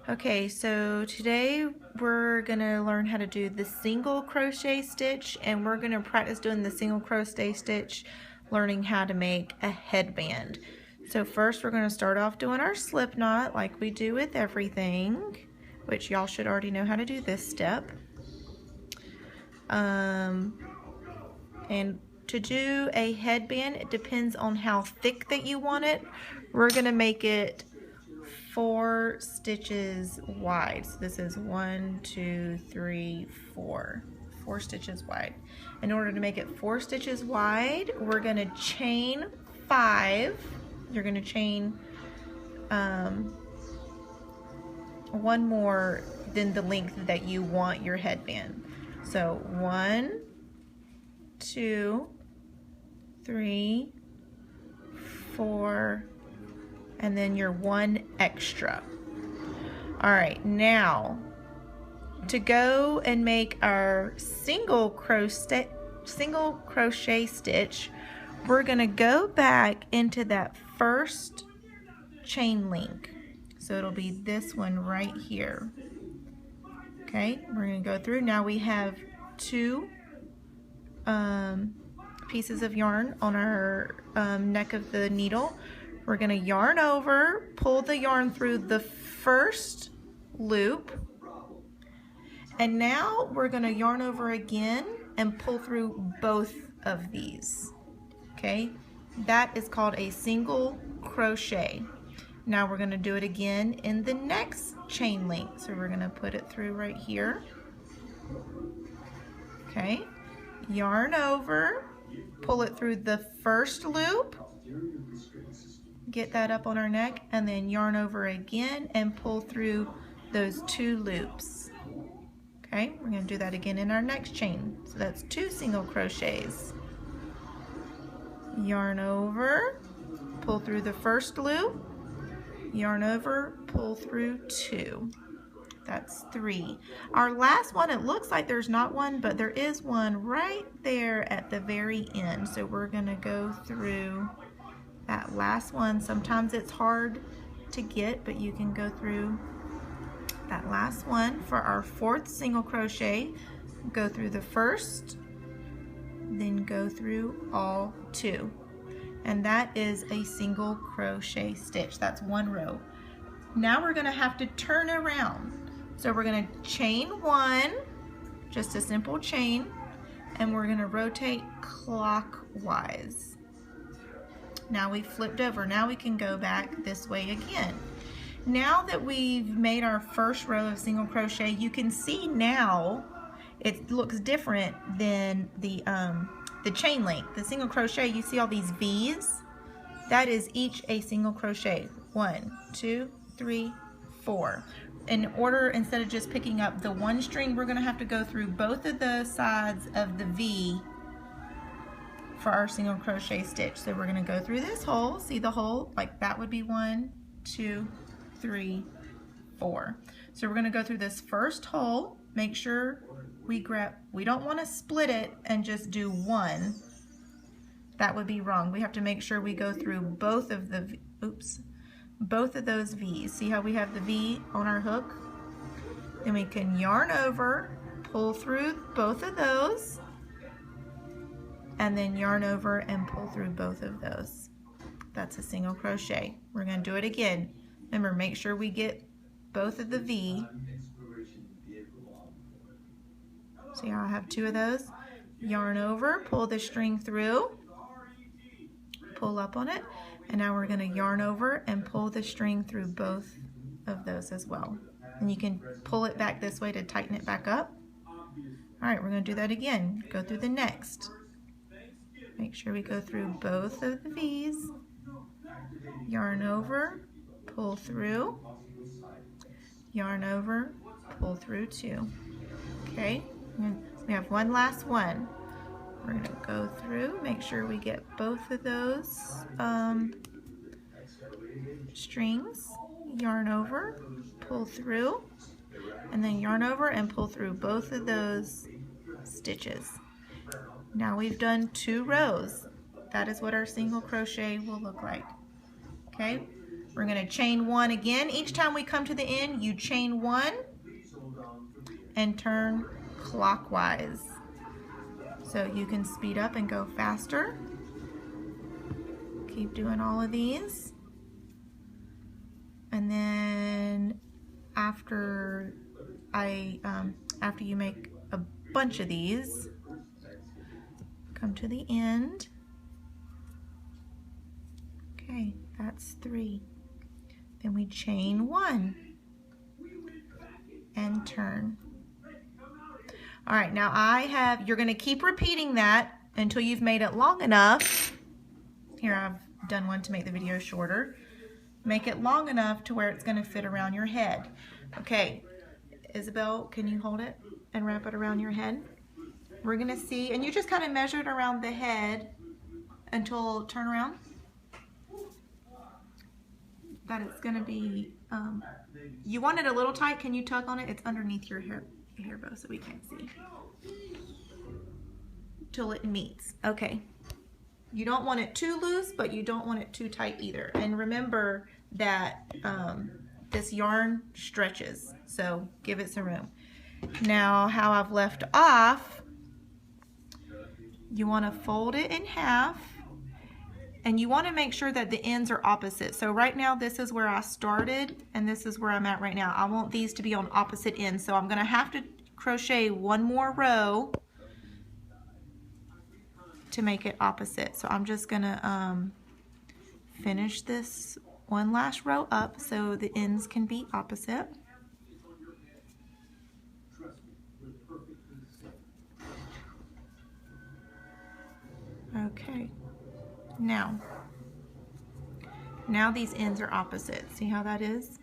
Okay, so today we're gonna learn how to do the single crochet stitch, and we're gonna practice doing the single crochet stitch, learning how to make a headband. So first we're gonna start off doing our slip knot like we do with everything, which y'all should already know how to do this step. And to do a headband, it depends on how thick that you want it. We're gonna make it 4 stitches wide. So this is 1, 2, 3, 4. 4 stitches wide. In order to make it 4 stitches wide, we're going to chain 5. You're going to chain one more than the length that you want your headband. So 1, 2, 3, 4, and then your 1 extra. All right, now to go and make our single crochet stitch, we're gonna go back into that first chain link. So it'll be this one right here. Okay, we're gonna go through. Now we have 2 pieces of yarn on our neck of the needle. We're going to yarn over, pull the yarn through the first loop, and now we're going to yarn over again and pull through both of these. Okay, that is called a single crochet. Now we're going to do it again in the next chain link. So we're going to put it through right here. Okay, yarn over, pull it through the first loop, get that up on our neck, and then yarn over again and pull through those 2 loops. Okay, we're going to do that again in our next chain. So that's 2 single crochets. Yarn over, pull through the first loop, yarn over, pull through 2. That's 3. Our last one, it looks like there's not one, but there is one right there at the very end. So we're going to go through that last one. Sometimes it's hard to get, but you can go through that last one. For our 4th single crochet, go through the first, then go through all 2. And that is a single crochet stitch. That's 1 row. Now we're going to have to turn around. So we're going to chain 1, just a simple chain, and we're going to rotate clockwise. Now we've flipped over. Now we can go back this way again. Now that we've made our first row of single crochet, you can see now it looks different than the chain link. The single crochet, you see all these V's? That is each a single crochet. 1, 2, 3, 4. In order, instead of just picking up the 1 string, we're going to have to go through both of the sides of the V for our single crochet stitch. So we're going to go through this hole. See the hole? Like that would be 1, 2, 3, 4. So we're going to go through this first hole. Make sure we don't want to split it and just do 1. That would be wrong. We have to make sure we go through both of the, both of those V's. See how we have the V on our hook? Then we can yarn over, pull through both of those, and then yarn over and pull through both of those. That's a single crochet. We're going to do it again. Remember, make sure we get both of the V. See how I have 2 of those? Yarn over, pull the string through, pull up on it, and now we're going to yarn over and pull the string through both of those as well. And you can pull it back this way to tighten it back up. All right, we're going to do that again. Go through the next. Make sure we go through both of the V's. Yarn over, pull through, yarn over, pull through 2. Okay, we have one last one. We're going to go through, make sure we get both of those strings, yarn over, pull through, and then yarn over and pull through both of those stitches. Now we've done 2 rows. That is what our single crochet will look like. Okay, We're going to chain 1 again. Each time we come to the end, you chain 1 and turn clockwise. So you can speed up and go faster. Keep doing all of these. And then after you make a bunch of these, come to the end. Okay, that's 3. Then we chain 1 and turn. All right, now you're going to keep repeating that until you've made it long enough. Here, I've done one to make the video shorter. Make it long enough to where it's going to fit around your head. Okay, Isabel, can you hold it and wrap it around your head? We're going to see, and you just kind of measure it around the head until turn around. That it's going to be, you want it a little tight. Can you tug on it? It's underneath your hair bow, so we can't see. Till it meets. Okay. You don't want it too loose, but you don't want it too tight either. And remember that this yarn stretches, so give it some room. Now, how I've left off, you want to fold it in half, and you want to make sure that the ends are opposite. So right now, this is where I started, and this is where I'm at right now. I want these to be on opposite ends, so I'm going to have to crochet 1 more row to make it opposite. So I'm just going to finish this 1 last row up so the ends can be opposite. Okay. Now these ends are opposite. See how that is?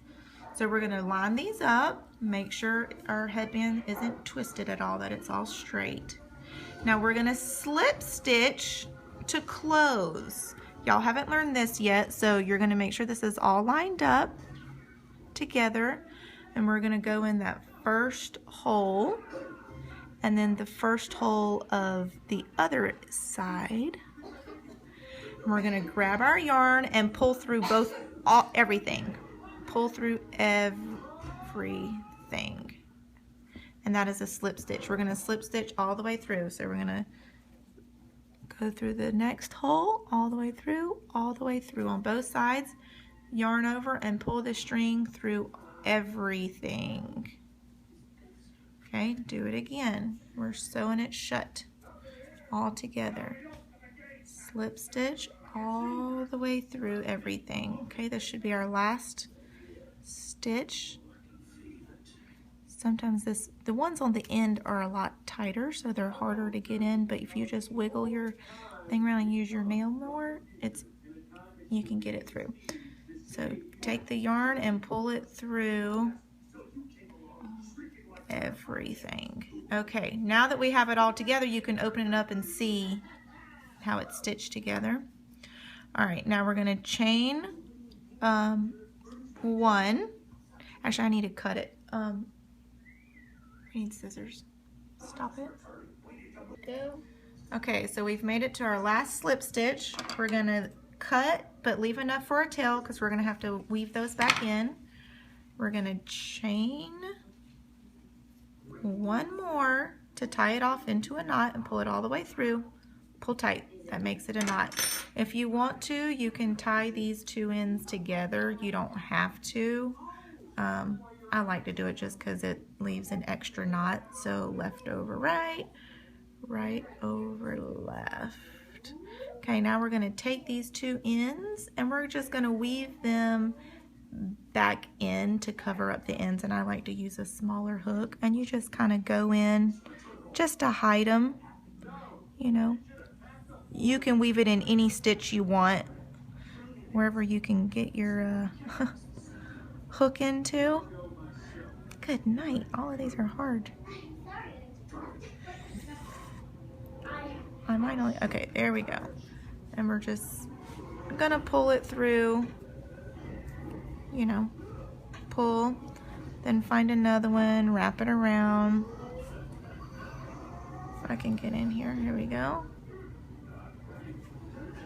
So we're going to line these up, make sure our headband isn't twisted at all, that it's all straight. Now we're going to slip stitch to close. Y'all haven't learned this yet, so you're going to make sure this is all lined up together, and we're going to go in that first hole and then the first hole of the other side. We're going to grab our yarn and pull through everything. Pull through everything. And that is a slip stitch. We're going to slip stitch all the way through. So we're going to go through the next hole, all the way through on both sides. Yarn over and pull the string through everything. Okay, do it again. We're sewing it shut all together. Slip stitch all the way through everything. Okay, this should be our last stitch. Sometimes the ones on the end are a lot tighter, so they're harder to get in, but if you just wiggle your thing around and use your nail more, you can get it through. So take the yarn and pull it through everything. Okay, now that we have it all together, you can open it up and see how it's stitched together. All right, now we're going to chain 1. Actually, I need to cut it. I need scissors. Stop it. Go. Okay, so we've made it to our last slip stitch. We're going to cut, but leave enough for a tail because we're going to have to weave those back in. We're going to chain 1 more to tie it off into a knot and pull it all the way through. Pull tight. That makes it a knot. If you want to, you can tie these 2 ends together. You don't have to. I like to do it just because it leaves an extra knot. So left over right, right over left. Okay, now we're going to take these 2 ends and we're just going to weave them back in to cover up the ends. And I like to use a smaller hook, and you just kind of go in just to hide them, you know. You can weave it in any stitch you want, wherever you can get your hook into. Good night. All of these are hard. I might only, okay, there we go. And we're just gonna pull it through, you know, pull, then find another one, wrap it around. If I can get in here, here we go.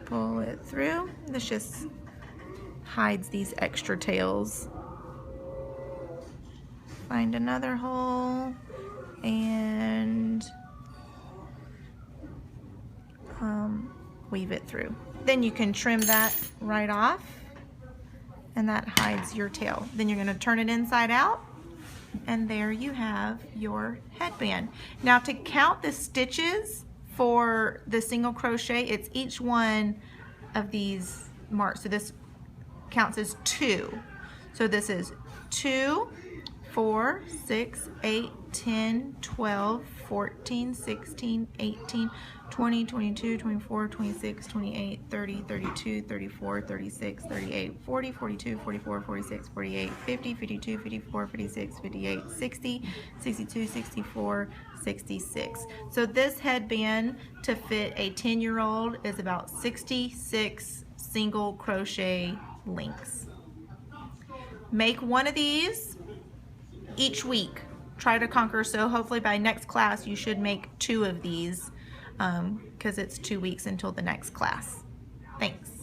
Pull it through. Let's just hides these extra tails. Find another hole and weave it through. Then you can trim that right off, and that hides your tail. Then you're going to turn it inside out, and there you have your headband. Now to count the stitches for the single crochet, it's each one of these marks. So this counts as 2. So this is 2, 4, 6, 8, 10, 12, 14, 16, 18, 20, 22, 24, 26, 28, 30, 32, 34, 36, 38, 40, 42, 44, 46, 48, 50, 52, 54, 56, 58, 60, 62, 64, 66. So this headband to fit a 10-year-old is about 66 single crochet links. Make one of these each week. Try to conquer, so hopefully by next class you should make 2 of these because it's 2 weeks until the next class. Thanks.